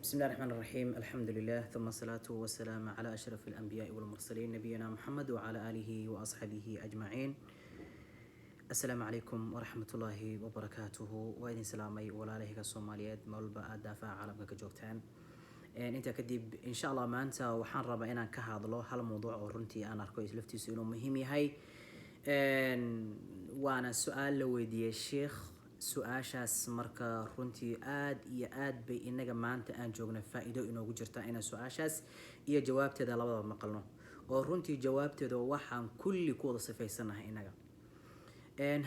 بسم الله الرحمن الرحيم الحمد لله ثم الصلاة والسلام على أشرف الأنبياء والمرسلين نبينا محمد وعلى آله وأصحابه أجمعين. السلام عليكم ورحمة الله وبركاته وإذن سلامي ولا عليه الصوماليات مولبا دافع عالم كجوكتان انت كدب ان شاء الله ما انت وحان ربا inaan ka hadlo hal mowduuc oo runtii aan arko laftiisu inuu muhiim yahay waana su'aal la weydiiyay sheekh su'aashaas marka runtii aad iyo aad bay inaga maanta aan joogna faa'iido inoogu jirta in su'aashaas iyo jawaabteeda labadaba maqalno oo runtii jawaabteeda waxaan kulli ku wada sifaysanahay inaga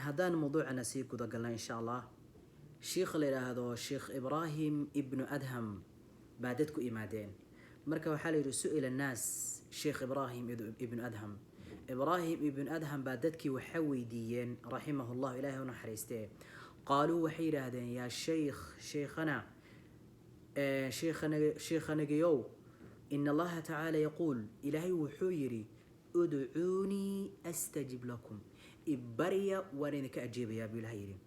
haddaan mowduucana sii guda galna insha Allah sheekh la yiraahdo sheekh Ibrahim ibn Adham بعدتكو إيمادين مركب حالي سئل الناس شيخ إبراهيم ابن أدهم ابن أدهم بعدتكي وحوي ديين رحمه الله إلهي ونحرسته قالوا وحير هذا يا شيخنا شيخنا جيو إن الله تعالى يقول إلهي وحيري ادعوني أستجب لكم إبريا ورينك أجيب يا أبي الهيري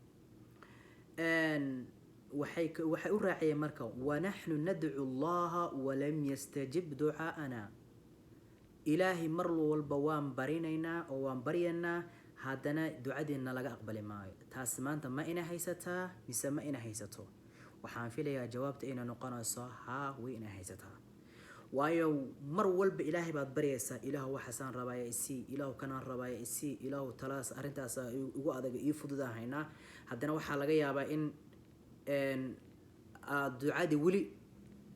waxay u raaciyeen marka wanahnu nad'u allaha walam yastajib du'aana ilaahi mar walba waan barinaynaa oo waan baryanaa haddana ducadeena laga aqbali maayo taas maanta ma ina haysataa mise ma ina haysato waxaan filayaa jawaabta inay noqonayso haa way ina haysataa waayo mar walba ilaahi baad baryaysaa ilaahu waxaan rabaaya isii ilaahu kanaan rabaaya isii ilaahu talaas arintaas ugu adag iyo fududahaynaa haddana waxa laga yaabaa in ducadii weli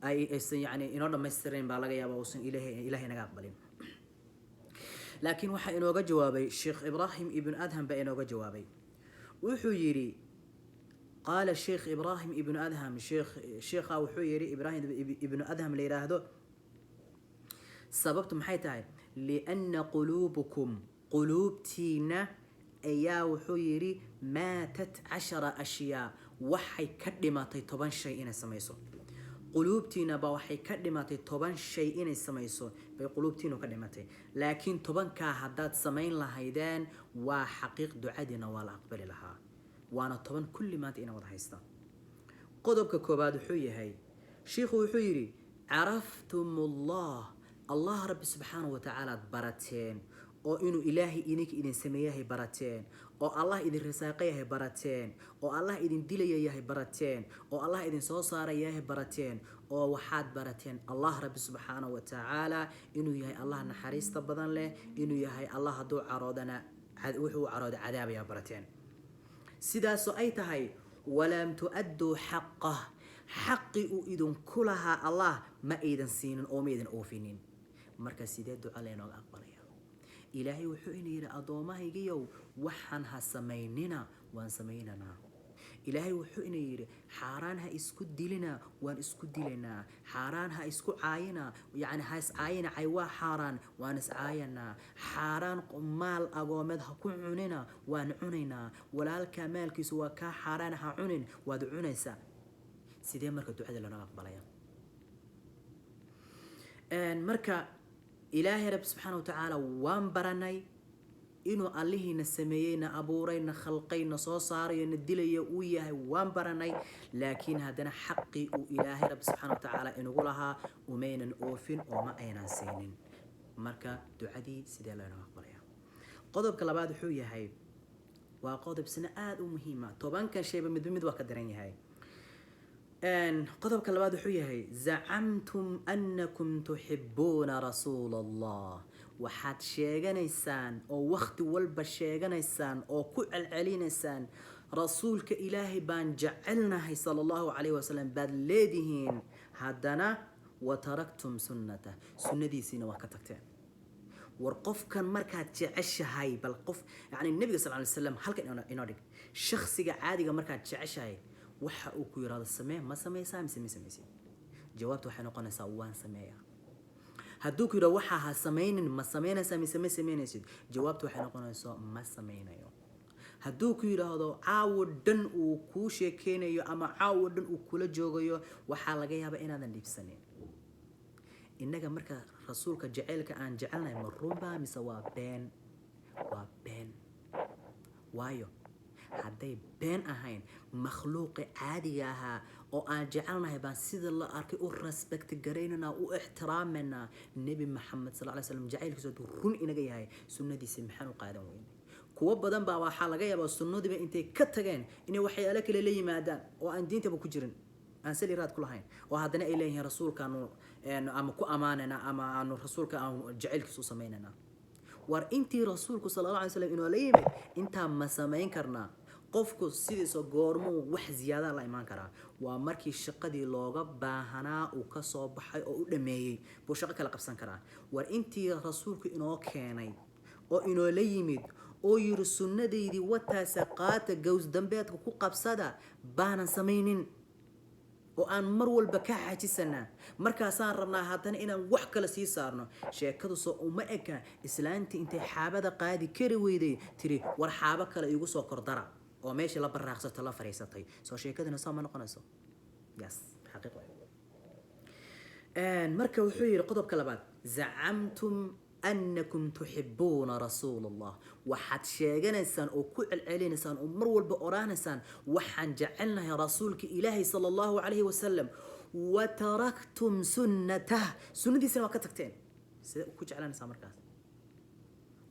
aysan yani inoo dhammaystireen baa laga yaabaa uusan ilaahay naga aqbalin laakiin waxa inooga jawaabay sheekh Ibrahim ibn Adham baa inooga jawaabay wuxuu yiri qaala sheekh Ibrahim ibn Adham sheekha wuxuu yiri Ibrahim ibn Adham la yiraahdo sababtu maxay tahay lianna qulubukum qulubtina ayaa wuxuu yiri maatat 10 ashyaa waxay ka dhimatay 10 shay inay samayso qulubtiina ba waxay ka dhimatay 10 shay inay samayso bay qulubtiina ka dhimatay laakiin 10 ka haddaad samayn lahaydeen waa xaqiiq ducadina waa la aqbali lahaa waana 10 kulli maanta ina wada haysta qodobka koobaad wuxuu yahay sheekhu wuxuu yiri araftumullah allah rabbi subhanahu wa ta'ala barateen oo inuu ilaahi idin sameeyahay barateen oo allah idin risaaqayahay barateen oo allah idin dilayahay barateen oo allah idin soo saarayahay barateen oo waxaad barateen allah rabbi subhanahu wa ta'ala inuu yahay allah naxariista badan leh inuu yahay allah haduu caroodana wuxuu carooda cadaabaya barateen sidaas oo ay tahay walam tuaddu haqqah haqqi idin kulaha allah ma idin siinin oo ma idin oofinin marka sidee duca leenoo aqbalaya ilaahay wuxuu inayira adoomahaygiyow waxaan ha sameynina waan sameynana ilaahay wuxuu inayira xaraan ha isku dilina waan isku dilanaa xaraan ha isku caayina yani ha is caayina ay waa xaraan waan is caayana xaraan maal agoomed ha ku cunina waan cunaynaa walaalka maalkiisu waa ka xaraan ha cunin waad cunaysa sidee marka ducada loo aqbalaya marka إلهي رب سبحانه وتعالى وان براناي إنو الله نسمينا أبورينا خلقينا صوصاري ندلي وياه وان براناي لكن هذا حقي وإلهي رب سبحانه وتعالى إنو قولها ومين أوفين وما أين سينين مركا دعادي سيدي الله أقبلها قضب كلاباد حوية هاي وقضب سنآد ومهمة طبعا كان شيء بمد وكدرين هاي قضب كلاباد حوية زعمتم أنكم تحبون رسول الله وحد شيغانيسان أو وقت والبا شيغانيسان أو كل علينيسان رسولك إلهي بان جعلنا صلى الله عليه وسلم بدليدهين هدنا وتركتم سنته سنة دي سينا وكتكتين ورقف كان مركات جعش هاي بالقف يعني النبي صلى الله عليه وسلم هل كان ينادق شخصي عادي مركات جعش هاي waxa uu ku yiraahdo samee ma sameeysaa mise ma sameeysid jawaabtu waxay noqonaysaa waan sameeyaa hadduu ku yiraahdo waxa ha sameeynin ma sameynaysaa mise ma sameynaysid jawaabtu waxay noqonaysaa ma sameynayo hadduu ku yiraahdo caawo dhan uu ku sheekeynayo ama caawo dhan uu kula joogayo waxa laga yaabaa inaadan dhibsanin inaga marka rasuulka jaceelka aan jecelnahay ma runba mise waa been waayo hadday been ahayn makhluuqi caadiga ahaa oo aan jecelnahay baan sida la arkay u respect garaynana u ixtiraamanaa nebi maxamed sal alla slam jacaylkiisu hadduu run inaga yahay sunnadiisa maxaan u qaadan weyne kuwa badan baa waxaa laga yaabaa sunnadiiba intay ka tageen inay waxyaalo kale la yimaadaan oo aan diintaba ku jirin aan sali raad ku lahayn oo haddana ay leeyihiin rasuulkaanu ama ku ammaanana ama aanu rasuulka aan jacaylkiisu u samaynana war intii rasuulku sala alla alay slam inoo la yimid intaa ma samayn karnaa qofku sidiisa goormuu wax ziyaada la imaan karaa waa markii shaqadii looga baahanaa uu ka soo baxay oo u dhameeyey buu shaqo kala qabsan karaa war intii rasuulku inoo keenay oo inoo la yimid oo yiri sunnadaydii wataasa qaata gows dambeedka ku qabsada baanan samaynin oo aan mar walba ka xajisanaa markaasaan rabnaa haddana inaan wax kale sii saarno sheekadu soo uma eka islaantii intay xaabada qaadi kari weyday tiri war xaabo kale igu soo kordara oo meeshii la baraaqsato la fariisatay soo sheekadina soo ma noqonayso yes xaqiiq marka wuxuu yiri qodobka labaad zacamtum أنكم تحبون رسول الله وحد شيغانسان أو كل علينسان ومر والبقرانسان وحن جعلنا يا رسولك إلهي صلى الله عليه وسلم وتركتم سنته سنة دي سنة وكتكتين كوج على نسام مركز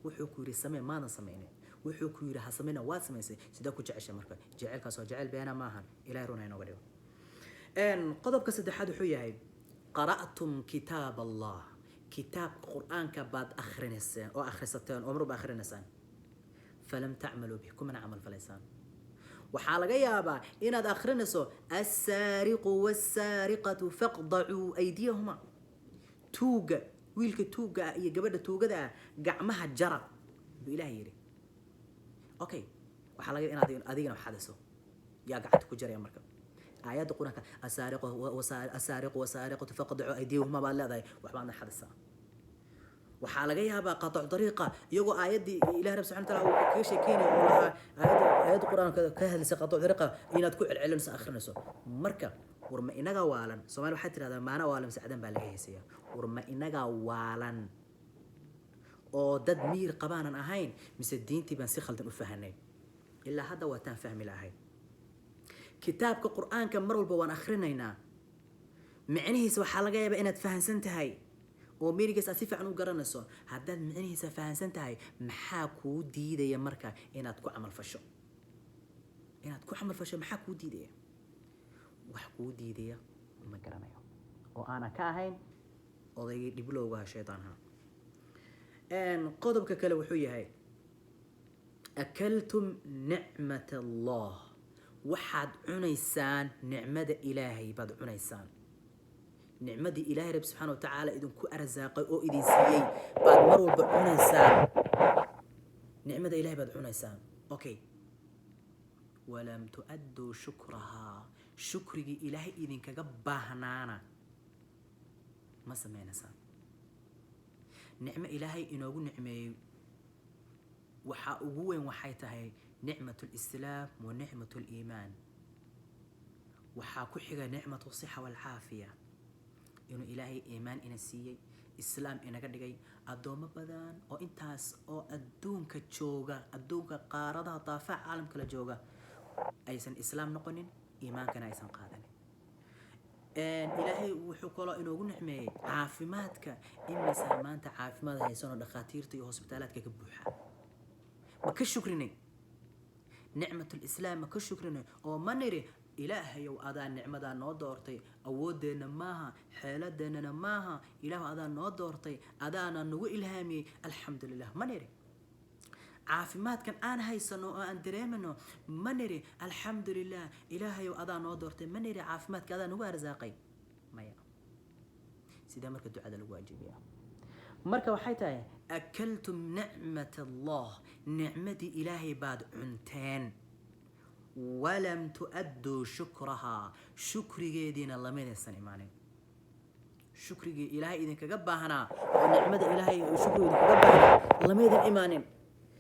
وحكوري سمي ما نسميني وحكوري حسمينا واسميسي سيدا كوج عشا مركز جعل كاسو جعل بيانا ماهن إلهي رونا هنا وليو أن قضب كسد حد حيهاي قرأتم كتاب الله كتاب القرآن كبعد أخرنسان أو أخرستان أو مرب أخرنسان فلم تعملوا به كم نعمل فليسان وحالة جيابا إن هذا أخرنسو السارق والسارقة فاقطعوا أيديهما توجا ويلك توجا يجبر توجا ده جعمها جرى بإله يري أوكي وحالة جي إن هذا حدثه يا قعدت كجري يا مركب آيات القرآن السارق والسارقة فاقطعوا أيديهما بالله ذي وحبان حدثا waxaa laga yaabaa qatac dariiqa iyagoo aayadii ilaahay rabbi subhanahu wa ta'ala ka sheekeynay oo laha aayad quraanka ka hadlaysa qatac dariiqa inaad ku celcelinayso akhrinayso marka warma inaga waalan Soomaali waxa tiraahdaa maana waalan saadan baa laga heesaya warma inaga waalan oo dad miir qabaanan ahayn mise diintii baan si khaldan u fahanay ilaa hadda waa taan fahmi lahayn kitaabka quraanka mar walba waan akhrinaynaa macnihiisa waxa laga yaabaa inaad fahansan tahay oo meerigaas si fiican u garanayso haddaad macnihiisa fahansan tahay maxaa kuu diidaya marka inaad ku camal fasho maxaa kuu diidaya wax kuu diidaya ma garanayo oo aanan ka ahayn odaygii dhiblowga shaydaanha qodobka kale wuxuu yahay akaltum nicmat allah waxaad cunaysaan nicmada ilaahay baad cunaysaan نعمدي إلهي رب سبحانه وتعالى إذن كو أرزاقي أو إذن سيئي بعد مروا بعنيسان نعمدي إلهي بعد عنيسان أوكي ولم تؤدوا شكرها شكري إلهي إذن كقباهنانا ما سمينا سان نعمة إلهي إنه نعمة وحاقوين وحيتها نعمة الإسلام ونعمة الإيمان وحاكو حقا نعمة الصحة والعافية إنه إلهي إيمان إنا سيئي إسلام إنا قدقي أدوما بدان أو إنتاس أو أدونك جوغا أدونك قاردها طافع عالم كلا جوغا أيسان إسلام نقنين إيمان كان أيسان قادنين إلهي وحكولا إنه قلنا حمي عافماتك إما سامانتا عافمات هيسانو دخاتيرتي وهوسبتالاتك كبوحا ما كشكريني نعمة الإسلام ما كشكريني أو ما نري إلهي وأذان نعمة نودورتي أودنا ماها حالتنا ماها إله أذان نودورتي أذان نو إلهامي الحمد لله ما نري عافمات كان أنا هاي سنو أن دريمنو ما نري الحمد لله إلهي وأذان نودورتي ما نري عافمات كذا نو رزاقي ما يا سيدا مركز دعاء الواجبية مركز وحيتها أكلتم نعمة الله نعمتي إلهي بعد عنتين ولم تؤدوا شكرها شكري جيدين الله من السنة إيمانين شكري إلهي إذن كجبهنا ونعمة إلهي شكري إذن كجبهنا الله من الإيمانين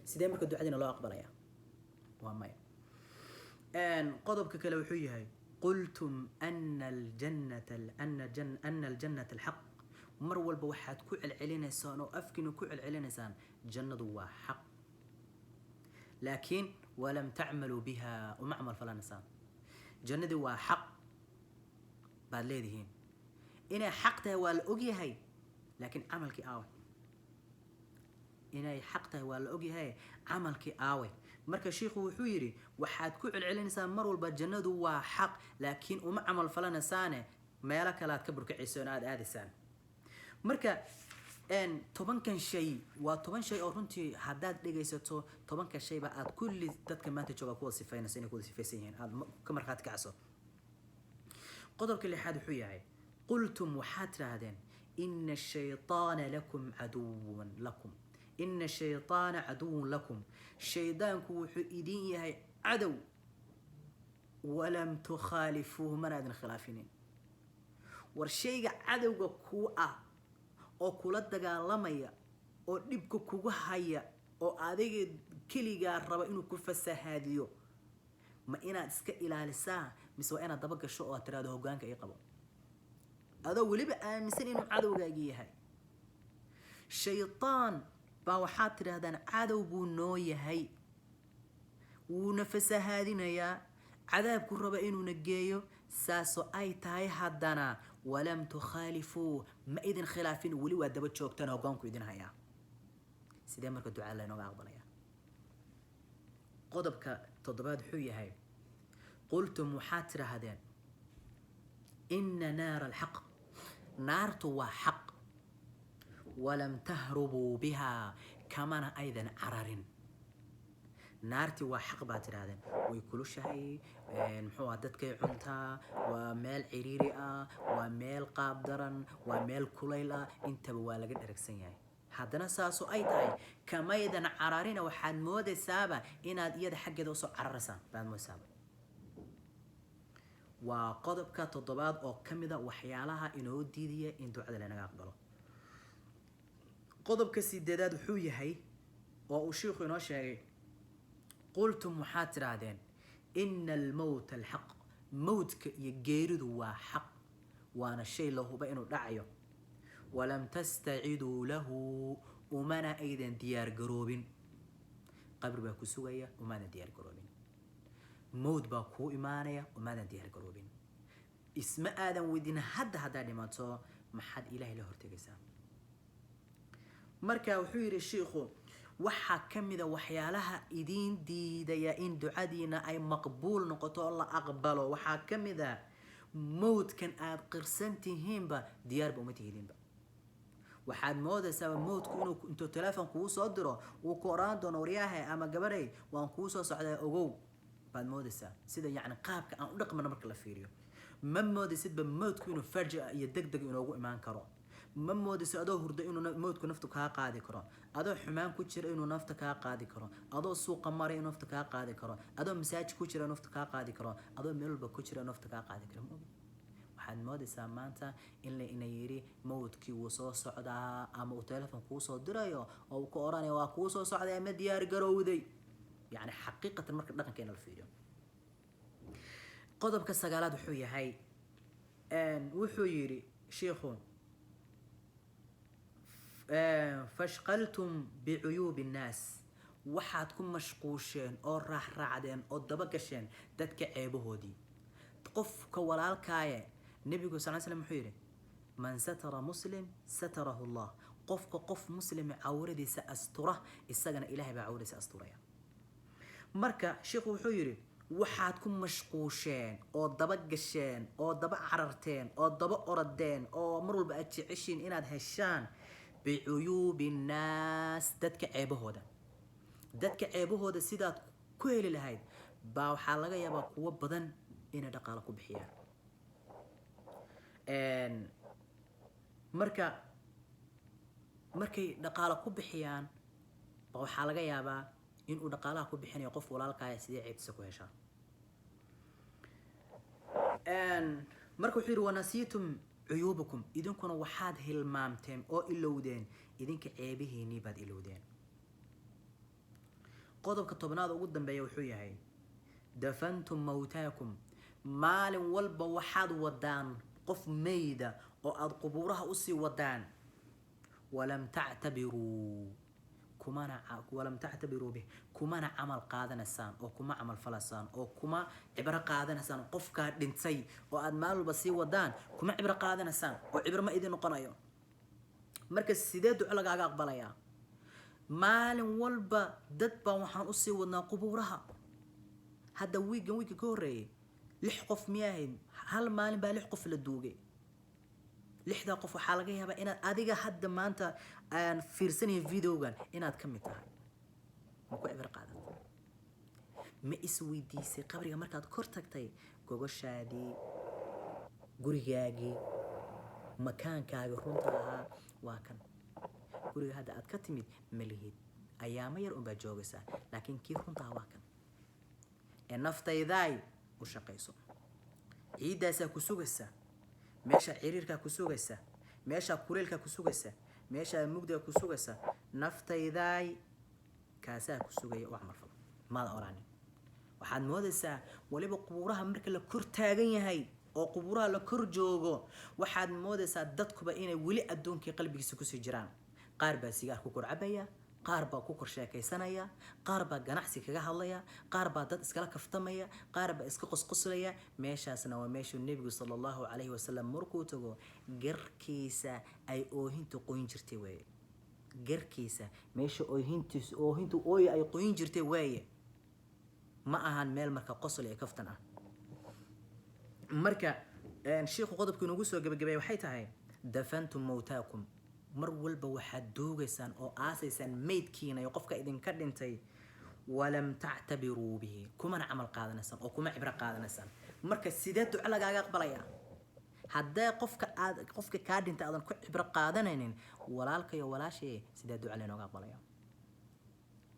سيدنا مركز دعاءنا الله أقبل يا وما أن قضب كلو حيه قلتم أن الجنة الحق مرول بوحد كل علينا سان وأفكن كل علينا سان جنة حق لكن ولم تعملوا بها ومعمل فلا نسان جنة وحق بعد ليدهين إنا حقته والأجي لكن عملك آوي إنا حقته والأجي عملك آوي marka sheekhu wuxuu yiri waxaad ku celcelinaysaa mar walba jannadu waa xaq laakiin uma amal falanaysaan meelo kale aad ka burkicayso aad aadisaan marka tobankan shay waa toban shay oo runtii haddaad dhagaysato tobanka shayba aad kulli dadka maanta jooga ku sifaynayso inay ku sifaysan yihiin aad ka marxaad kacso qodobka lixaad wuxuu yahay qultum waxaad tirahdeen inna ash-shaytaana lakum aduwwan lakum إن الشيطان عدو لكم شيطانك وحيدين يهي عدو ولم تخالفوه من هذا الخلافين والشيء عدو كوء أو كولد دجالمية أو نبكو كوهاية أو أديك كلي ربا إنه كفسه هاديو ما إنا تسك إلى لسان مسوا أنا دبق الشقة ترى ده هجانك أي قبل هذا ولي بقى مثل إنه عدو جاي هاي شيطان باوحات ترهدان عدو بو يهي ونفسه هادينا يا عذاب كربا إنو نجيو ساسو أي تاي هدانا ولم تخالفوه ما إذن خلافين ولي وادبت شوكتان وقامكو إذن هيا سيدي مركو الدعاء الله ينوغا أقبل يا قضبك تضباد حوية هاي قلتم وحات ترهدان إن نار الحق نار توا حق ولم تهربوا بها كمان أيضا عرر نارتي وحق باتر هذا ويكل شيء محو دتك عنتا ومال عريرئة ومال قابدرا ومال كليلة انت بوالا قد اركسن ياي هادنا ساسو اي تاي كما أيضا عرارين وحاد مود سابا إنا يد حق دوسو عرسان بعد مود سابا وقضبك تضباد او كمدا وحيالها إنو ديدية إن دعا لنا أقبله قضبك سيداداد وحو يهي وأشيخ إنو شاقي قلتم محات رادين إن الموت الحق موتك يجيرد وحق وانا الشيء له بينه دعيه ولم تستعدوا له ومانا أيضا ديار قروبين قبر باكو سوية ومانا ديار قروبين موت باكو إيمانية ومانا ديار قروبين اسم آدم ودين هذا لماتو محد إله له ارتقسام مركا وحير الشيخ waxaa kamida waxyaalaha idin diidaya in ducadiina ay maqbuul noqoto oo la aqbalo waxaa kamida moodkan aad qirsantihiinba diyaarba uma tihiinba waxaad moodaysaa moodku intuu telefoon kugu soo diro uu ku oraan doono waryaha ama gabaray waan kuu soo socdaa ogow baad moodaysaa sida yacni qaabka aan u dhaqmano marka la fiiriyo ma moodaysidba moodku inuu fajaa iyo degdeg inoogu imaan karo ما مودس أدو هرد إنه موت كنفتك قاعد كرا أدو حمام كتير إنه نفتك قاعد كرا أدو سوق مرة إنه نفتك قاعد كرا أدو مساج كتير إنه نفتك قاعد كرا أدو ملب كتير إنه نفتك قاعد كرا واحد مودس أمانته إن يري موت كي وصل صعدا أما وتلفون كوسو درايو أو كوراني وكوسو صعدا أما ديار جرودي يعني حقيقة المركب لكن كان الفيديو قضب كالسجالات وحوية هاي وحويري شيخون فاشقلتم بعيوب الناس وحاتكم مشقوشين أو راح رعدين أو دبقشين دتك عيبهودي تقف كوالالكاية النبي صلى الله عليه وسلم حيري من ستر مسلم ستره الله قف مسلم عوردي سأستره السجن إلهي بعوردي سأستره مركا شيخو حيري waxaadkum mashquusheen oo daba gasheen oo daba cararteen oo daba oradeen oo mar walba aad jeceshiin inaad heshaan بعيوب الناس دتك عيبهودا سيدات كويل لهاyd baa waxa laga yaabaa kuwa badan inay dhaqaale ku bixiyaan markay dhaqaale ku bixiyaan baa waxa laga yaabaa in uu dhaqaalaha ku bixinayo qof walaalkaaga sidii ceebtiisa ku heshaa marka wuxuu yiri wanasiitum عيوبكم إذن كنا وحاد هالمامتين أو إلودين إذن كعيبهيني بعد إلودين قضب كتبنا ذا قدام بيوحوية هاي دفنتم موتاكم مال والبا وحاد ودان قف ميدة أو أد قبورها أسي ودان ولم تعتبروا ولم تعتبروا به كمانا عمل قادنا سان أو كما عمل فلسان أو كما عبرة قادنا سان قفك دنتي أو أدمال بسي ودان كما عبرة قادنا سان أو عبرة ما إذن قنايو مركز سيداد على قاقا قبلايا مال والبا ددبا وحان أسي ودنا قبورها هذا ويك كوري لحقف مياهي هل مال با لحقف للدوغي لحدا قف waxaa laga yaabaa inaad adiga hadda maanta aan fiirsanay videogan inaad ka mid tahay ma ku cibr qaadan ma isweydiisay qabriga markaad kor tagtay gogoshaadii gurigaagii makaankaaga runta ahaa waa kan guriga hadda aad ka timid malihid ayaama yar unbaa joogaysaa laakiin kii runta waa kan ee naftaydaay u shaqayso ciidaasaa ku sugaysaa meesha ciriirka ku sugaysa meesha kuleelka ku sugaysa meesha mugdiga ku sugaysa naftaydaay kaasaa ku sugaya oo amal fal maad oraan waxaad moodaysaa waliba qubuuraha marka la kor taagan yahay oo qubuuraha la kor joogo waxaad moodaysaa dadkuba inay wali adoonkii qalbigiisa ku sii jiraan qaar baa sigaar ku kor cabaya qaar baa ku kor sheekaysanaya qaar baa ganacsi kaga hadlaya qaar baa dad iskala kaftamaya qaar baa iska qosqoslaya meeshaasna waa meeshuu nebigu sallallahu alayhi wasallam markuu tago garkiisa ay oohintu qoyn jirtay weeye garkiisa meesha oohintu ooy ay qoyn jirtay weeye ma ahan meel marka qosol iyo kaftan ah marka sheekhu qodobku inoogu soo gabagabay waxay tahay dafantum mawtaakum mar walba waxaad doogaysaan oo aasaysaan maydkiina iyo qofka idinka dhintay walam tactabiruu bihi kumana camal qaadanaysaan oo kuma cibro qaadanaysaan marka sidee duco lagaaga aqbalaya haddee qofka kaa dhintay aadan ku cibro qaadanaynin walaalka iyo walaashii sidee duco laynooga aqbalaya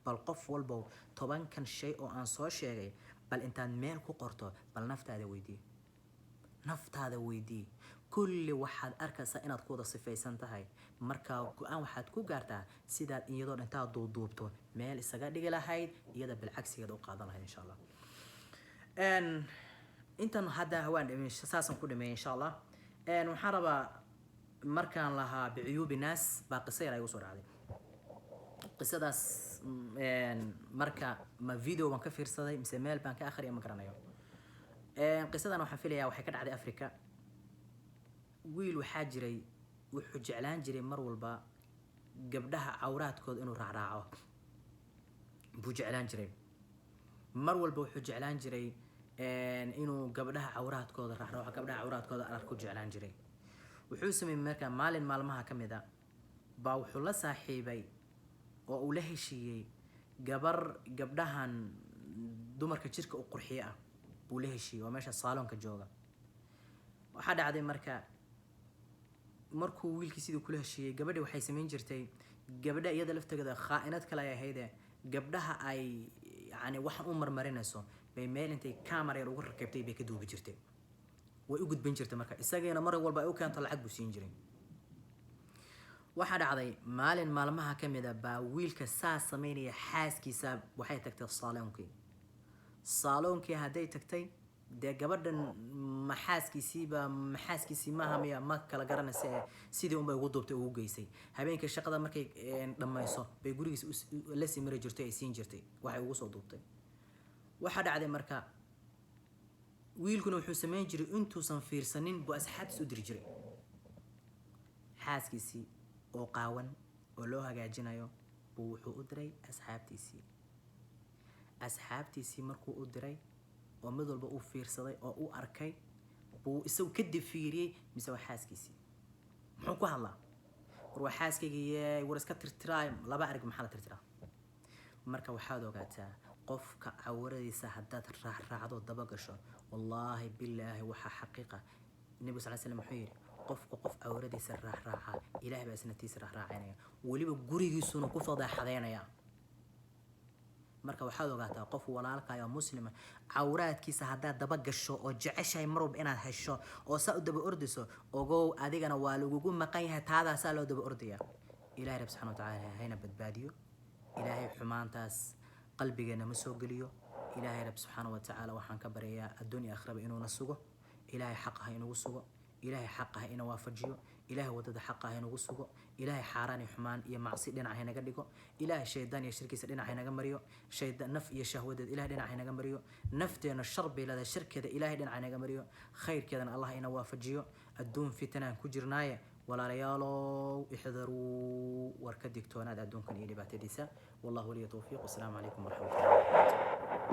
bal qof walbow 10 shay oo aan soo sheegay bal intaad meel ku qorto bal naftaada weydii kulli waxaad arkaysaa inaad ku wada sifaysan tahay marka go'aan waxaad ku gaartaa sidaad iyadoo intaad duuduubto meel isaga dhigi lahayd iyada bilcagsigeeda u qaadan lahayd insha Allah intan hadda hawaan dhameey saasan ku dhameey insha Allah waxaan rabaa markaan lahaa biciyuubi naas baa qisa yar ay ugu soo dhacday qisadaas marka ma video waan ka fiirsaday mise meel baan ka akhriyo ma garanayo qisadan waxaan filayaa waxay ka dhacday Afrika wiil waxaa jiray wuxuu jeclaan jiray mar walba gabdhaha cawraadkooda inuu raacraaco buu jeclaan jiray mar walba wuxuu jeclaan jiray inuu gabdhaha cawraadkooda raacraaco gabdhaha cawraadkooda arko jeclaan jiray wuxuu sameeyay marka maalin maalmaha ka mid ah baa wuxuu la saaxiibay oo uu la heshiiyey gabdhahan dumarka jirka u qurxiyo ah buu la heshiiyey oo meesha salonka jooga waxaa dhacday markuu wiilkii sidii kula heshiiyey gabadhi waxay sameyn jirtay gabadha iyada lafteeda khaa'inad kale ay ahayd gabdhaha ay yani waxan u marmarinayso bay meel intay camera yar ugu rakibtay bay ka duubi jirtay way u gudbin jirtay marka isageena mar walba ay u keento lacag buu siin jiray waxaa dhacday maalin maalmaha ka mid ah baa wiilka saa sameynaya xaaskiisa waxay tagtay saloonkii hadday tagtay dee gabadhan maxaaskiisii maaha miya ma kala garanaysa sidii unbay ugu duubtay ugu geysay habeenkii shaqada markay dhammayso bay gurigiisa la sii mari jirtay ay siin jirtay waxay ugu soo duubtay waxaa dhacday marka wiilkuna wuxuu sameyn jiray intuusan fiirsanin buu asxaabtiisa u diri jiray xaaskiisii oo qaawan oo loo hagaajinayo buu wuxuu u diray asxaabtiisii markuu u diray oo mid walba uu fiirsaday oo uu arkay buu isagu ka difiiriyay mise waa xaaskiisii muxuu ku hadlaa war xaaskayga war iska tirtiraay laba arag maxaa la tirtiraa marka waxaad ogaataa qofka cawradiisa haddaad raacdo daba gasho wallaahi billaahi waxa xaqiiqa nabi sallallahu alayhi wasallam wuxuu yiri qofka qof cawradiisa raaca ilaahay baa isnatiisa raacaynaya waliba gurigiisuna ku fadaaxadeynaya marka waxaad ogaataa qof walaalka ah muslima cawraadkiisa haddaad daba gasho oo jeceshahay mar walba inaad hesho oo saa u daba ordayso ogow adigana waa lagugu maqan yahay taadaasaa loo daba ordaya ilaahay rab subxaanahu wa tacaala hayna badbaadiyo ilaahay xumaantaas qalbigeena ma soo geliyo ilaahay rab subxaanahu wa tacaala waxaan ka baryayaa adduun iyo aakhiraba inuuna sugo ilaahay xaq ha inugu sugo إلهي حقه إنه وافجيو إلهي ودد حقه إنه وسقو إلهي حاراني حمان يا معصي دينا هنا قدقو إلهي شيطان يا شركي سدينا هنا قمريو شيطان نف يا شهوة إلهي دينا هنا قمريو نفتنا الشرب إلى ذا الشرك كذا إلهي دينا هنا قمريو خير كذا الله إنه وافجيو الدون فتنة كجرناية ولا ريالو احذروا وركدك تونا الدون كن إلي بعتديسا والله ولي توفيق والسلام عليكم ورحمة الله وبركاته.